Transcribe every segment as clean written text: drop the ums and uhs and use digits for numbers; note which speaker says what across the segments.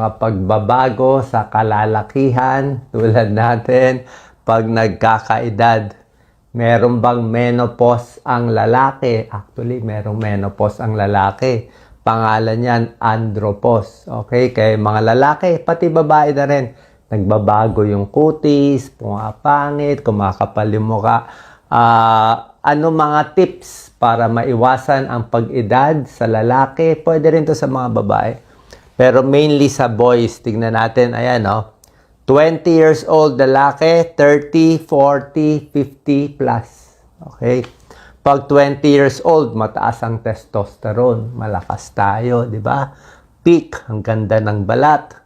Speaker 1: mga pagbabago sa kalalakihan tulad natin pag nagkakaedad. Meron bang menopause ang lalaki? Actually, merong menopause ang lalaki. Pangalan niyan, andropause. Okay? Kaya mga lalaki, pati babae na rin. Nagbabago yung kutis, pumapangit, kumakapal yung mukha. Ano mga tips para maiwasan ang pag-edad sa lalaki? Pwede rin to sa mga babae. Pero mainly sa boys, tignan natin, ayan, 20 years old lalaki, 30, 40, 50 plus. Okay? Pag 20 years old, mataas ang testosterone. Malakas tayo, di ba? Peak, ang ganda ng balat.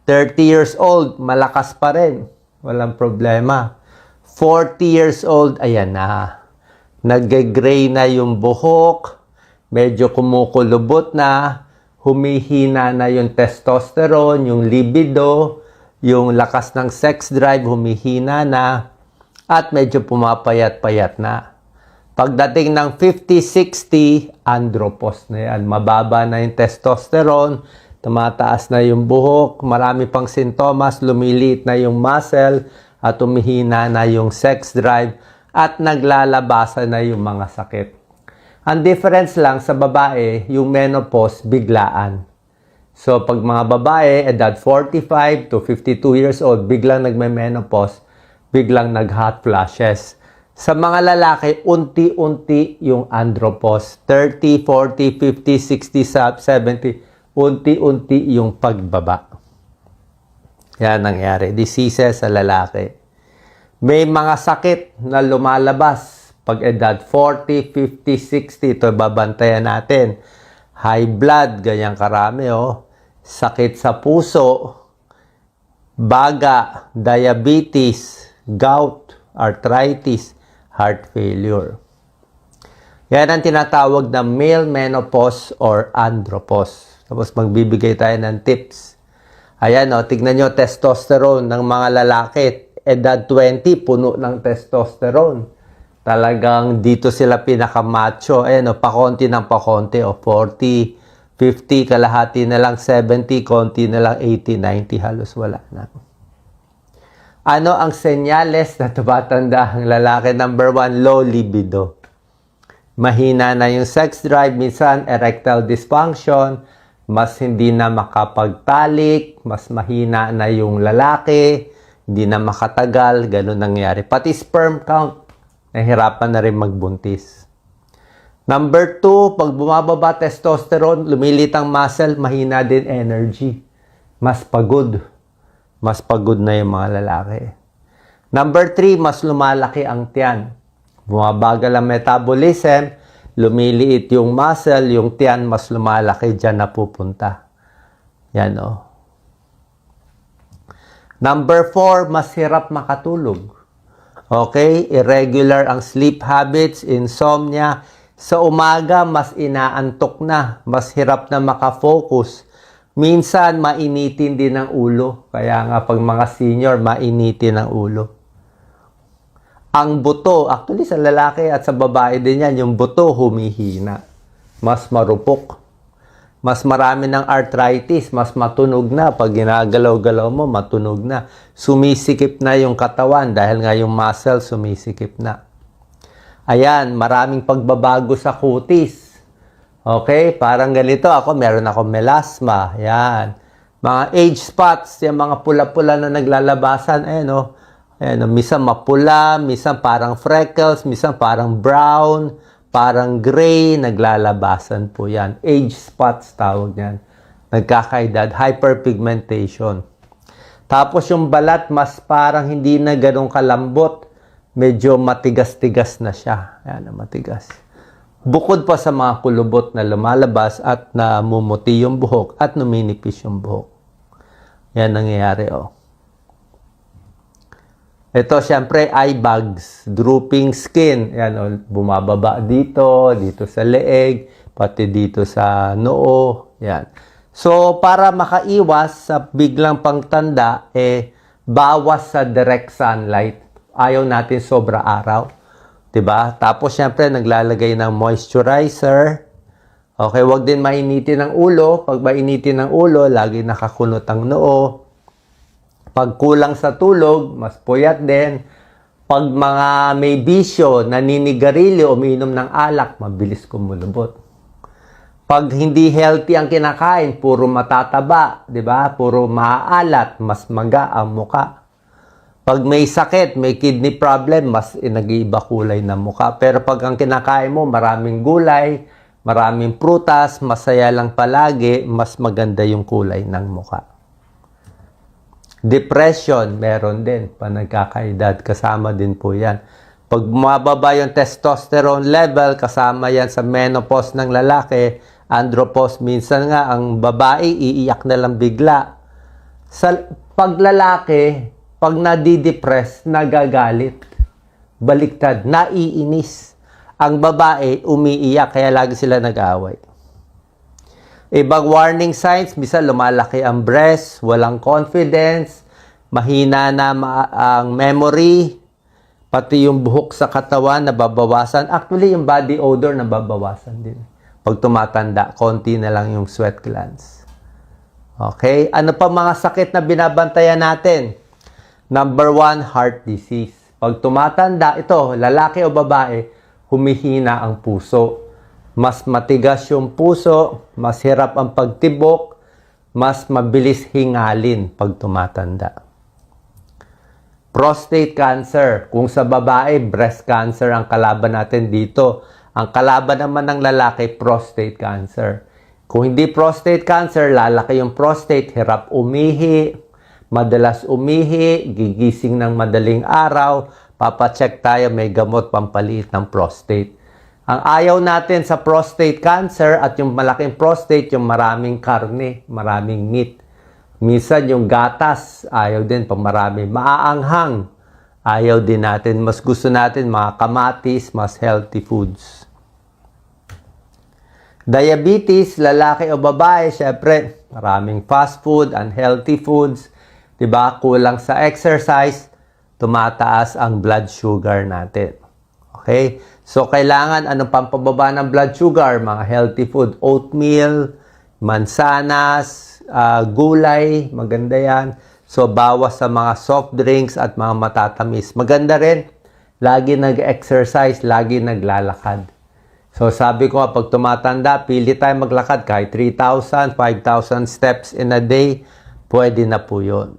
Speaker 1: 30 years old, malakas pa rin. Walang problema. 40 years old, ayan na. Nag-gray na yung buhok. Medyo kumukulubot na. Humihina na yung testosterone, yung libido, yung lakas ng sex drive, humihina na. At medyo pumapayat-payat na. Pagdating ng 50-60, andropause na yan. Mababa na yung testosterone, tumataas na yung buhok, marami pang sintomas, lumiliit na yung muscle, at humihina na yung sex drive, at naglalabasan na yung mga sakit. Ang difference lang sa babae, yung menopause, biglaan. So, pag mga babae, edad 45 to 52 years old, biglang nagme-menopause, biglang nag-hot flashes. Sa mga lalaki, unti-unti yung andropause. 30, 40, 50, 60, 70, unti-unti yung pagbaba. Yan nangyari. Diseases sa lalaki. May mga sakit na lumalabas pag edad 40, 50, 60. Ito babantayan natin. High blood, ganyan karami, Sakit sa puso, baga, diabetes, gout, arthritis, heart failure. Yan ang tinatawag na male menopause or andropause. Tapos magbibigay tayo ng tips. Ayan, tignan nyo, testosterone ng mga lalaki. Edad 20, puno ng testosterone. Talagang dito sila pinakamacho. Ayan, pakonti ng pakonti. 40, 50, kalahati na lang 70, konti na lang 80, 90, halos wala na. Ano ang senyales na tumatanda ang lalaki? Number 1, low libido. Mahina na yung sex drive, minsan erectile dysfunction, mas hindi na makapagtalik, mas mahina na yung lalaki, hindi na makatagal, ganun nangyari. Pati sperm count, nahirapan na rin magbuntis. Number 2, pag bumababa testosterone, lumilit ang muscle, mahina din energy. Mas pagod. Mas pagod na yung mga lalaki. Number 3, mas lumalaki ang tiyan. Bumabagal ang metabolism, lumiliit yung muscle, yung tiyan mas lumalaki, dyan napupunta. Yan, Number 4, mas hirap makatulog. Okay? Irregular ang sleep habits, insomnia. Sa umaga, mas inaantok na, mas hirap na makafocus. Minsan, mainitin din ang ulo. Kaya nga, pag mga senior, mainitin ang ulo. Ang buto, actually sa lalaki at sa babae din yan, yung buto humihina. Mas marupok. Mas marami ng arthritis, mas matunog na. Pag ginagalaw-galaw mo, matunog na. Sumisikip na yung katawan dahil nga yung muscle sumisikip na. Ayan, maraming pagbabago sa kutis. Okay, parang ganito ako, meron akong melasma. Ayan. Mga age spots, yung mga pula-pula na naglalabasan, ayan, Ayan, minsan mapula, minsan parang freckles, minsan parang brown, parang gray, naglalabasan po yan. Age spots tawag yan. Nagkakaedad, hyperpigmentation. Tapos yung balat, mas parang hindi na ganun kalambot. Medyo matigas-tigas na siya. Ayan, matigas. Bukod pa sa mga kulubot na lumalabas at namumuti yung buhok at numinipis yung buhok. Yan nangyayari, Ito, syempre, eye bags, drooping skin. Yan, bumababa dito, dito sa leeg, pati dito sa noo. Yan. So, para makaiwas sa biglang pagtanda, bawas sa direct sunlight. Ayaw natin sobra araw. Diba? Tapos, syempre, naglalagay ng moisturizer. Okay, wag din mainitin ang ulo. Pag mainitin ang ulo, lagi nakakunot ang noo. Pag kulang sa tulog, mas puyat din. Pag mga may bisyo, naninigarilyo, umiinom ng alak, mabilis kumulubot. Pag hindi healthy ang kinakain, puro matataba, di ba? Puro maaalat, mas maga ang muka. Pag may sakit, may kidney problem, mas nag-iiba kulay ng muka. Pero pag ang kinakain mo, maraming gulay, maraming prutas, masaya lang palagi, mas maganda yung kulay ng muka. Depression, meron din. Pag nagkakaedad, kasama din po yan. Pag mababa yung testosterone level, kasama yan sa menopause ng lalaki, andropause, minsan nga ang babae, iiyak na lang bigla. Sa paglalaki, pag nadidepress, nagagalit. Baliktad, naiinis. Ang babae, umiiyak, kaya lagi sila nag-aaway. Ibang warning signs, bisa lumalaki ang breast, walang confidence, mahina na ang memory, pati yung buhok sa katawan nababawasan. Actually, yung body odor nababawasan din. Pag tumatanda, konti na lang yung sweat glands. Okay? Ano pa mga sakit na binabantayan natin? Number 1, heart disease. Pag tumatanda, ito, lalaki o babae, humihina ang puso. Mas matigas yung puso, mas hirap ang pagtibok, mas mabilis hingalin pag tumatanda. Prostate cancer. Kung sa babae, breast cancer ang kalaban natin dito. Ang kalaban naman ng lalaki, prostate cancer. Kung hindi prostate cancer, lalaki yung prostate, hirap umihi, madalas umihi, gigising ng madaling araw, papacheck tayo, may gamot pampaliit ng prostate. Ang ayaw natin sa prostate cancer at yung malaking prostate, yung maraming karne, maraming meat. Minsan yung gatas, ayaw din pag marami. Maaanghang, ayaw din natin. Mas gusto natin mga kamatis, mas healthy foods. Diabetes, lalaki o babae, syempre, maraming fast food, unhealthy foods. Diba? Kulang sa exercise, tumataas ang blood sugar natin. Okay? So, kailangan anong pampababa ng blood sugar? Mga healthy food, oatmeal, mansanas, gulay, maganda yan. So, bawas sa mga soft drinks at mga matatamis. Maganda rin, lagi nag-exercise, lagi naglalakad. So, sabi ko nga, pag tumatanda, pili tayo maglakad kahit 3,000, 5,000 steps in a day, pwede na po yun.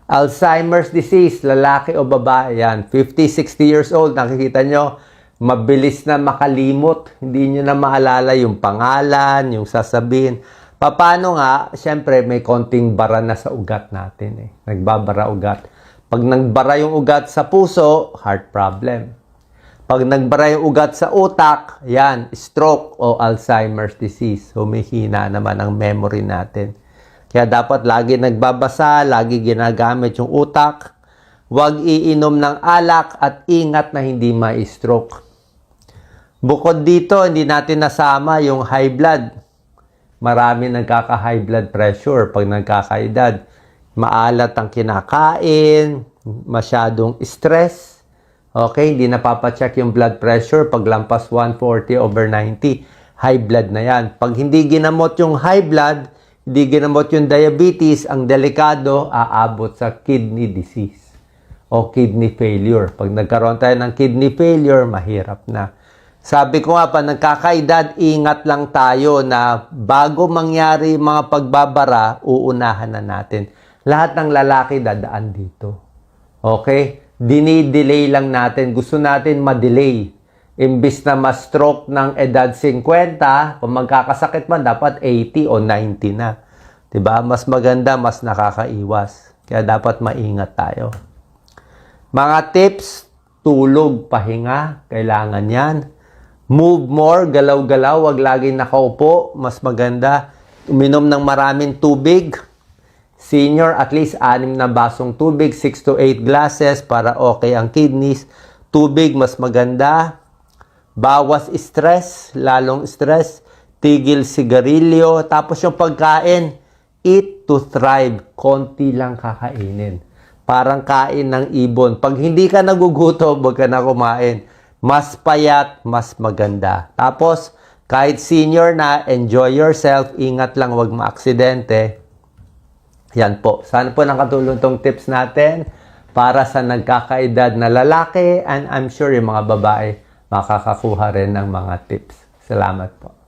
Speaker 1: Alzheimer's disease, lalaki o babae, yan. 50, 60 years old, nakikita nyo, mabilis na makalimot. Hindi nyo na maalala yung pangalan, yung sasabihin. Paano nga? Siyempre, may konting bara na sa ugat natin. Nagbabara ugat. Pag nagbara yung ugat sa puso, heart problem. Pag nagbara yung ugat sa utak, yan, stroke o Alzheimer's disease. Humihina naman ang memory natin. Kaya dapat lagi nagbabasa, lagi ginagamit yung utak. Huwag iinom ng alak at ingat na hindi ma-stroke. Bukod dito, hindi natin nasama yung high blood. Marami nagkaka-high blood pressure pag nagkakaedad. Maalat ang kinakain, masyadong stress. Okay, hindi napapacheck yung blood pressure pag lampas 140/90. High blood na yan. Pag hindi ginamot yung high blood, hindi ginamot yung diabetes, ang delikado, aabot sa kidney disease o kidney failure. Pag nagkaroon tayo ng kidney failure, mahirap na. Sabi ko nga pa, nagkakaedad, ingat lang tayo na bago mangyari mga pagbabara, uunahan na natin. Lahat ng lalaki dadaan dito. Okay? Dinidelay lang natin. Gusto natin ma-delay. Imbis na ma-stroke ng edad 50, kung magkakasakit man, dapat 80 o 90 na. Diba? Mas maganda, mas nakakaiwas. Kaya dapat maingat tayo. Mga tips, tulog, pahinga, kailangan yan. Move more, galaw-galaw, wag laging nakaupo, mas maganda. Uminom ng maraming tubig. Senior, at least 6 na basong tubig, 6 to 8 glasses para okay ang kidneys. Tubig, mas maganda. Bawas stress, lalong stress. Tigil sigarilyo. Tapos yung pagkain, eat to thrive. Konti lang kakainin. Parang kain ng ibon. Pag hindi ka nagugutom, huwag ka na kumain. Mas payat, mas maganda. Tapos, Kahit senior na, enjoy yourself, ingat lang, wag maaksidente. Yan po. Sana po nakatulong tong tips natin para sa nagkakaedad na lalaki, and I'm sure yung mga babae makakakuha rin ng mga tips. Salamat po.